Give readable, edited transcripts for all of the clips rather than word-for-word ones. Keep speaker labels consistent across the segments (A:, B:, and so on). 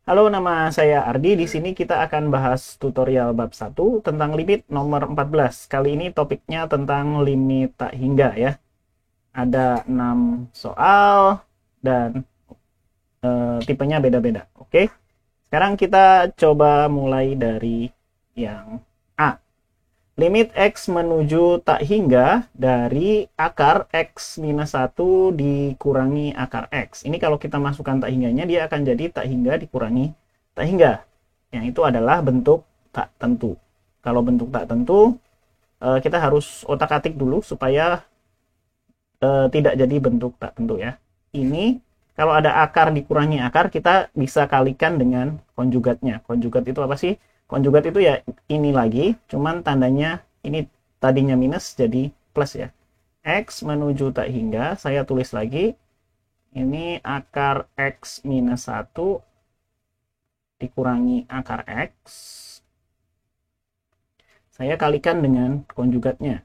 A: Halo, nama saya Ardi. Di sini kita akan bahas tutorial bab 1 tentang limit nomor 14. Kali ini topiknya tentang limit tak hingga ya. Ada 6 soal dan tipenya beda-beda. Oke. Sekarang kita coba mulai dari yang A. Limit X menuju tak hingga dari akar X minus 1 dikurangi akar X. Ini kalau kita masukkan tak hingganya, dia akan jadi tak hingga dikurangi tak hingga. Yang itu adalah bentuk tak tentu. Kalau bentuk tak tentu, kita harus otak-atik dulu supaya tidak jadi bentuk tak tentu ya. Ini kalau ada akar dikurangi akar, kita bisa kalikan dengan konjugatnya. Konjugat itu apa sih? Konjugat itu ya ini lagi, cuman tandanya ini tadinya minus jadi plus ya. X menuju tak hingga, saya tulis lagi. Ini akar X minus 1 dikurangi akar X. Saya kalikan dengan konjugatnya.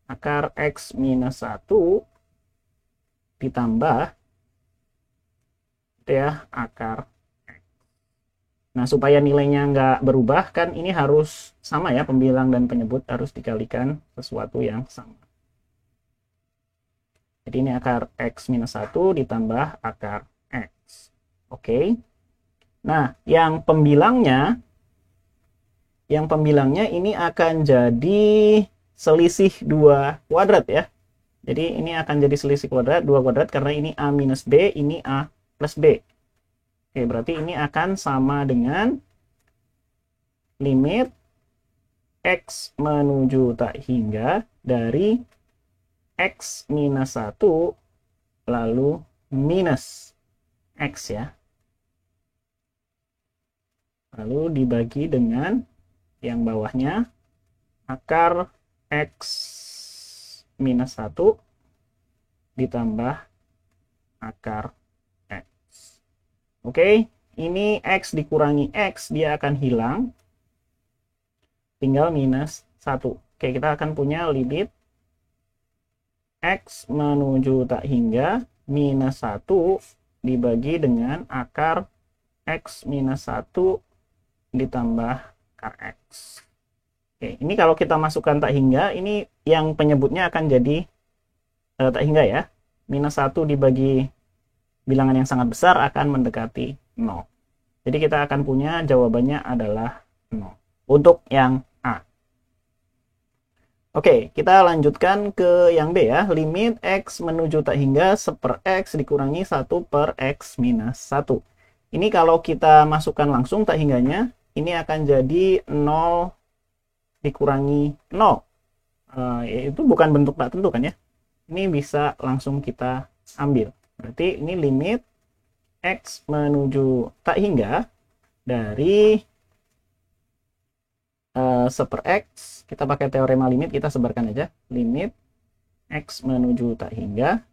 A: Akar X minus 1 ditambah ya akar. Nah, supaya nilainya nggak berubah, kan ini harus sama ya, pembilang dan penyebut harus dikalikan sesuatu yang sama. Jadi ini akar X minus 1 ditambah akar X. Oke. Nah, yang pembilangnya ini akan jadi selisih 2 kuadrat ya. Jadi ini akan jadi selisih kuadrat, 2 kuadrat, karena ini A minus B, ini A plus B. Oke, berarti ini akan sama dengan limit X menuju tak hingga dari X minus 1 lalu minus X ya. Lalu dibagi dengan yang bawahnya akar X minus 1 ditambah akar X. Oke, ini X dikurangi X, dia akan hilang. Tinggal minus 1. Oke, kita akan punya limit X menuju tak hingga minus 1 dibagi dengan akar X minus 1 ditambah akar X. Oke, ini kalau kita masukkan tak hingga, ini yang penyebutnya akan jadi tak hingga ya. Minus 1 dibagi bilangan yang sangat besar akan mendekati 0. Jadi kita akan punya jawabannya adalah 0. Untuk yang A. Oke, kita lanjutkan ke yang B ya. Limit X menuju tak hingga 1/X dikurangi 1 per X minus 1. Ini kalau kita masukkan langsung tak hingganya, ini akan jadi 0 dikurangi 0. Itu bukan bentuk tak tentu kan ya. Ini bisa langsung kita ambil. Berarti ini limit X menuju tak hingga dari 1/X. Kita pakai teorema limit, kita sebarkan aja. Limit X menuju tak hingga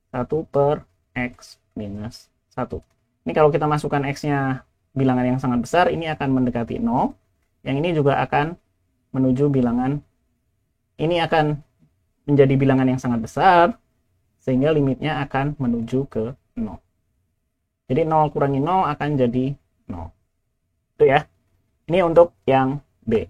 A: 1 per X minus 1. Ini kalau kita masukkan X-nya bilangan yang sangat besar, ini akan mendekati 0. Yang ini juga akan menuju bilangan, ini akan menjadi bilangan yang sangat besar, sehingga limitnya akan menuju ke 0. Jadi 0 kurangi 0 akan jadi 0. Itu ya. Ini untuk yang B.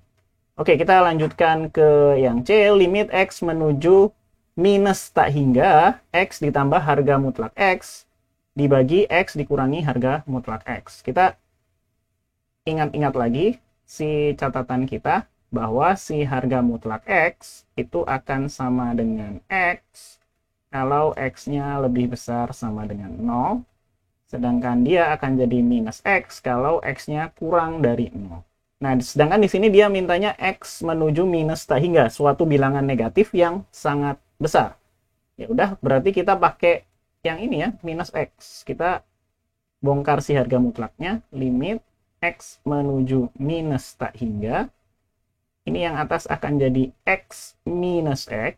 A: Oke, kita lanjutkan ke yang C. Limit X menuju minus tak hingga X ditambah harga mutlak X dibagi X dikurangi harga mutlak X. Kita ingat-ingat lagi si catatan kita bahwa si harga mutlak X itu akan sama dengan X kalau X-nya lebih besar sama dengan 0, sedangkan dia akan jadi minus X kalau X-nya kurang dari 0. Nah, sedangkan di sini dia mintanya X menuju minus tak hingga, suatu bilangan negatif yang sangat besar. Ya udah, berarti kita pakai yang ini ya, minus X. Kita bongkar si harga mutlaknya, limit X menuju minus tak hingga. Ini yang atas akan jadi X minus X.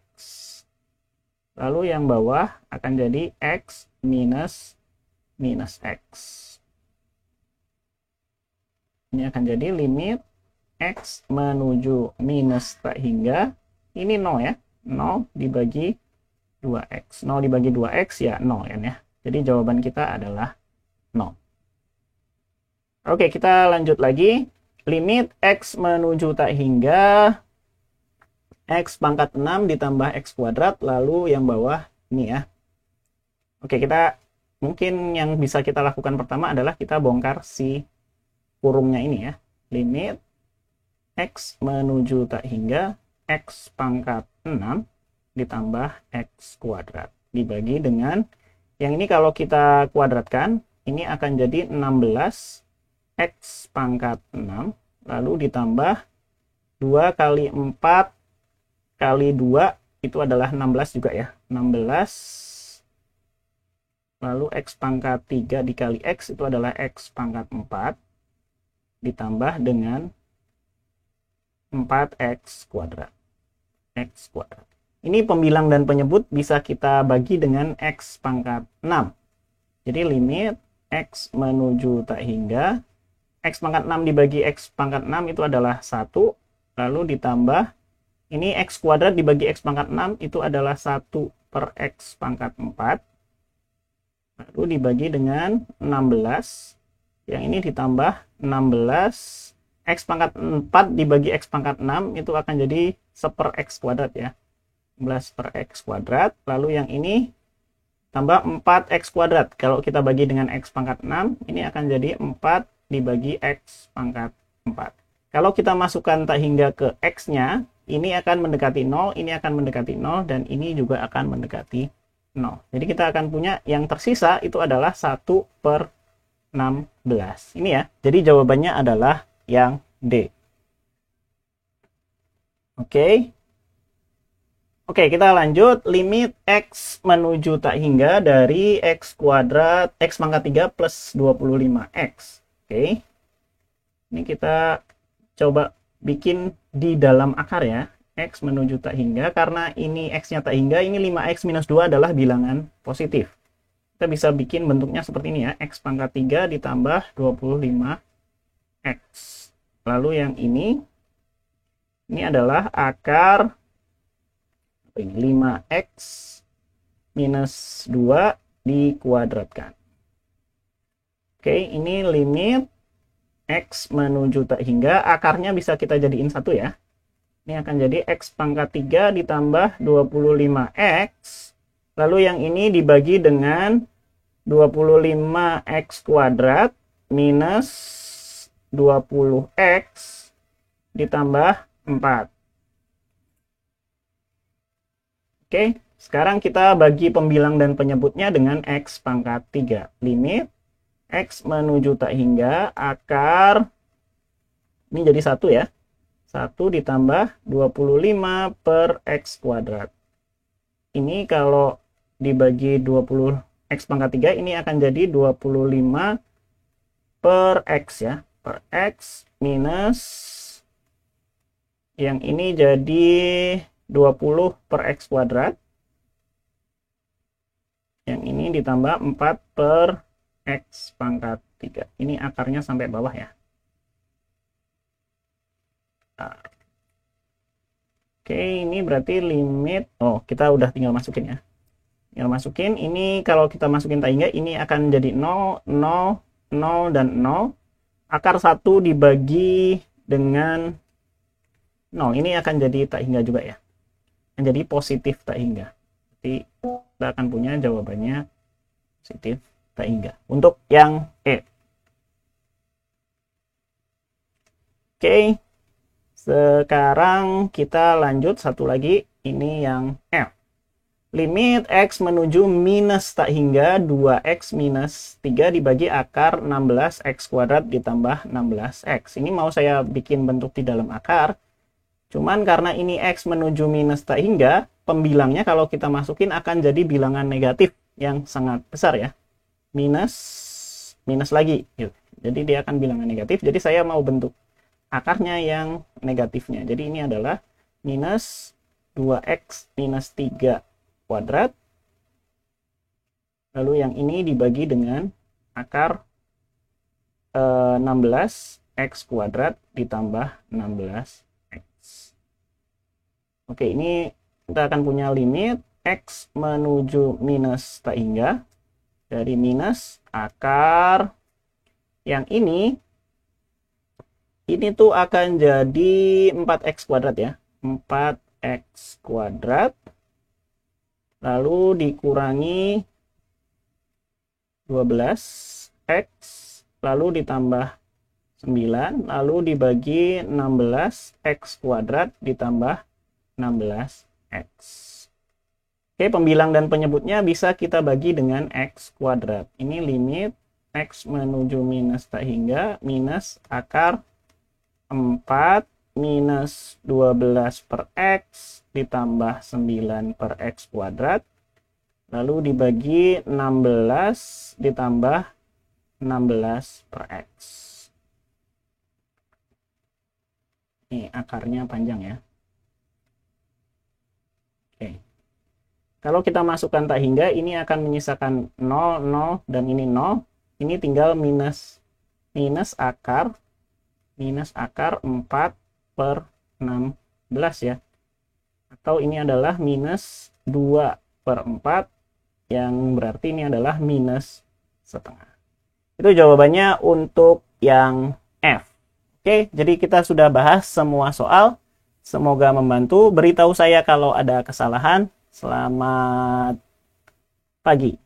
A: Lalu yang bawah akan jadi X minus minus X. Ini akan jadi limit X menuju minus tak hingga. Ini 0 ya. 0 dibagi 2X. 0 dibagi 2X ya 0 ya. Jadi jawaban kita adalah 0. Oke, kita lanjutkan ke yang D. Limit X menuju tak hingga 1 per X minus 1 dibagi X dikurangi 1 per X minus 1. Ini kalau kita masukkan X-nya bilangan yang sangat besar, ini akan menjadi 0 ya. 0 dibagi 2X ya 0 ya. Jadi jawaban kita adalah 0. Oke, kita lanjut lagi. Limit X menuju tak hingga X pangkat 6 ditambah X kuadrat, lalu yang bawah ini ya. Oke, kita mungkin yang bisa kita lakukan pertama adalah kita bongkar si kurungnya ini ya. Limit X menuju tak hingga X pangkat 6 ditambah X kuadrat. Dibagi dengan, yang ini kalau kita kuadratkan, ini akan jadi 16 X pangkat 6, lalu ditambah 2 kali 4 kali 2, itu adalah 16 juga ya. 16, lalu X pangkat 3 dikali X, itu adalah X pangkat 4, ditambah dengan 4X kuadrat. X kuadrat. Ini pembilang dan penyebut bisa kita bagi dengan X pangkat 6. Jadi limit X menuju tak hingga X pangkat 6 dibagi X pangkat 6 itu adalah 1, lalu ditambah ini X kuadrat dibagi X pangkat 6 itu adalah 1 per X pangkat 4, lalu dibagi dengan 16, yang ini ditambah 16, X pangkat 4 dibagi X pangkat 6 itu akan jadi 1 per X kuadrat ya, 16 per X kuadrat, lalu yang ini tambah 4X kuadrat. Kalau kita bagi dengan X pangkat 6, ini akan jadi 4 dibagi X pangkat 4. Kalau kita masukkan tak hingga ke X-nya, ini akan mendekati 0, ini akan mendekati 0, dan ini juga akan mendekati 0. Jadi kita akan punya yang tersisa itu adalah 1 per 16. Ini ya. Jadi jawabannya adalah yang D. Oke. Oke, kita lanjut. Limit X menuju tak hingga dari X kuadrat X pangkat 3 plus 25X. Oke. Ini kita coba bikin di dalam akar ya. X menuju tak hingga, karena ini X-nya tak hingga, ini 5X minus 2 adalah bilangan positif. Kita bisa bikin bentuknya seperti ini ya. X pangkat 3 ditambah 25X. Lalu yang ini adalah akar 5X minus 2 dikuadratkan. Oke, ini limit X menuju tak hingga, akarnya bisa kita jadiin 1 ya. Ini akan jadi X pangkat 3 ditambah 25X. Lalu yang ini dibagi dengan 25X kuadrat minus 20X ditambah 4. Oke, sekarang kita bagi pembilang dan penyebutnya dengan X pangkat 3. Limit X menuju tak hingga, akar, ini jadi 1 ya. 1 ditambah 25 per X kuadrat. Ini kalau dibagi 20 X pangkat 3, ini akan jadi 25 per X ya. Per X minus, yang ini jadi 20 per X kuadrat. Yang ini ditambah 4 per X pangkat 3. Ini akarnya sampai bawah ya. Oke, ini berarti limit. Oh, kita udah tinggal masukin ya. Tinggal masukin. Ini kalau kita masukin tak hingga, ini akan jadi 0, 0, 0, dan 0. Akar 1 dibagi dengan 0. Ini akan jadi tak hingga juga ya. Akan jadi positif tak hingga. Jadi kita akan punya jawabannya positif tak hingga. Untuk yang E. Oke. Sekarang kita lanjut satu lagi, ini yang F. Limit X menuju minus tak hingga 2X minus 3 dibagi akar 16X kuadrat ditambah 16X. Ini mau saya bikin bentuk di dalam akar. Cuman karena ini X menuju minus tak hingga, pembilangnya kalau kita masukin akan jadi bilangan negatif yang sangat besar ya. Minus lagi. Jadi dia akan bilangan negatif. Jadi saya mau bentuk akarnya yang negatifnya. Jadi ini adalah minus 2X minus 3 kuadrat. Lalu yang ini dibagi dengan akar 16X kuadrat ditambah 16X. Oke, ini kita akan punya limit X menuju minus tak hingga. Dari minus akar yang ini ini tuh akan jadi 4x kuadrat ya. 4x kuadrat. Lalu dikurangi 12x. Lalu ditambah 9. Lalu dibagi 16x kuadrat ditambah 16x. Oke, pembilang dan penyebutnya bisa kita bagi dengan x kuadrat. Ini limit x menuju minus tak hingga minus akar 4 minus 12 per x ditambah 9 per x kuadrat. Lalu dibagi 16 ditambah 16 per x. Ini akarnya panjang ya. Oke. Kalau kita masukkan tak hingga, ini akan menyisakan 0, 0, dan ini 0. Ini tinggal minus akar 4 per 16 ya. Atau ini adalah minus 2 per 4, yang berarti ini adalah minus setengah. Itu jawabannya untuk yang F. Oke, jadi kita sudah bahas semua soal. Semoga membantu. Beritahu saya kalau ada kesalahan. Selamat pagi.